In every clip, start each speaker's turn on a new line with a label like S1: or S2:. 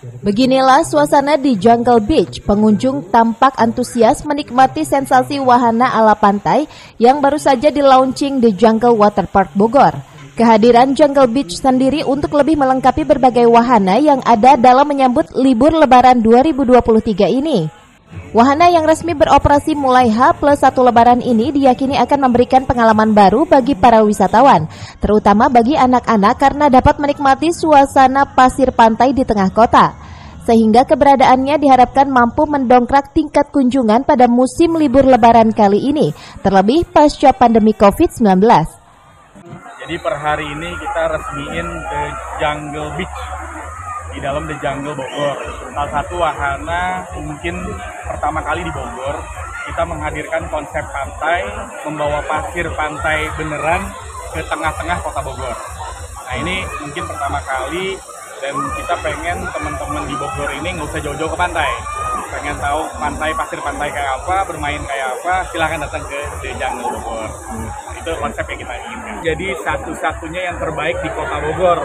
S1: Beginilah suasana di Jungle Beach. Pengunjung tampak antusias menikmati sensasi wahana ala pantai yang baru saja di-launching di Jungle Waterpark Bogor. Kehadiran Jungle Beach sendiri untuk lebih melengkapi berbagai wahana yang ada dalam menyambut libur Lebaran 2023 ini. Wahana yang resmi beroperasi mulai H+1 Lebaran ini diyakini akan memberikan pengalaman baru bagi para wisatawan, terutama bagi anak-anak karena dapat menikmati suasana pasir pantai di tengah kota. Sehingga keberadaannya diharapkan mampu mendongkrak tingkat kunjungan pada musim libur Lebaran kali ini, terlebih pasca pandemi COVID-19.
S2: Jadi per hari ini kita resmiin The Jungle Beach di dalam The Jungle Bogor. Salah satu wahana mungkin pertama kali di Bogor, kita menghadirkan konsep pantai, membawa pasir pantai beneran ke tengah-tengah kota Bogor. Nah ini mungkin pertama kali dan kita pengen teman-teman di Bogor ini nggak usah jauh-jauh ke pantai. Pengen tahu pantai, pasir pantai kayak apa, bermain kayak apa, silahkan datang ke The Jungle Bogor. Itu konsep yang kita inginkan. Jadi satu-satunya yang terbaik di kota Bogor.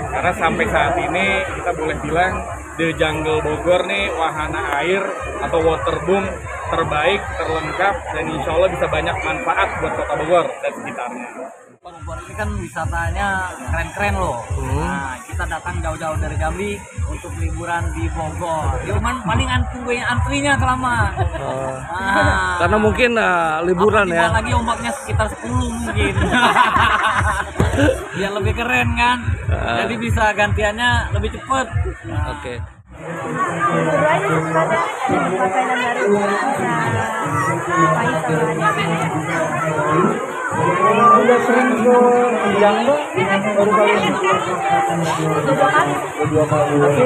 S2: Karena sampai saat ini kita boleh bilang The Jungle Bogor nih wahana air atau waterboom terbaik, terlengkap, dan insya Allah bisa banyak manfaat buat kota Bogor dan sekitarnya.
S3: Bogor ini kan wisatanya keren-keren loh. Nah, kita datang jauh-jauh dari Jambi untuk liburan di Bogor. Cuman paling antrinya kelamaan.
S4: Karena mungkin liburan ya.
S3: Lagi ombaknya sekitar 10 mungkin. Biar lebih keren kan. Jadi bisa gantiannya lebih cepat.
S4: Oke.
S5: Udah sering ke Jungle baru kali ini? Dua kali. Tapi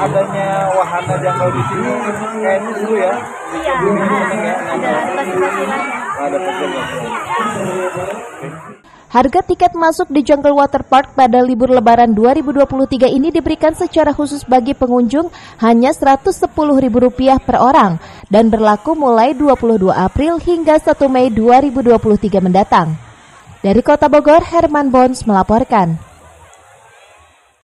S5: adanya wahana Jungle di sini kayaknya seru ya?
S6: Iya, ada festivalnya.
S5: Ada festivalnya.
S1: Harga tiket masuk di Jungle Waterpark pada libur Lebaran 2023 ini diberikan secara khusus bagi pengunjung hanya Rp110.000 per orang dan berlaku mulai 22 April hingga 1 Mei 2023 mendatang. Dari Kota Bogor, Herman Bons melaporkan.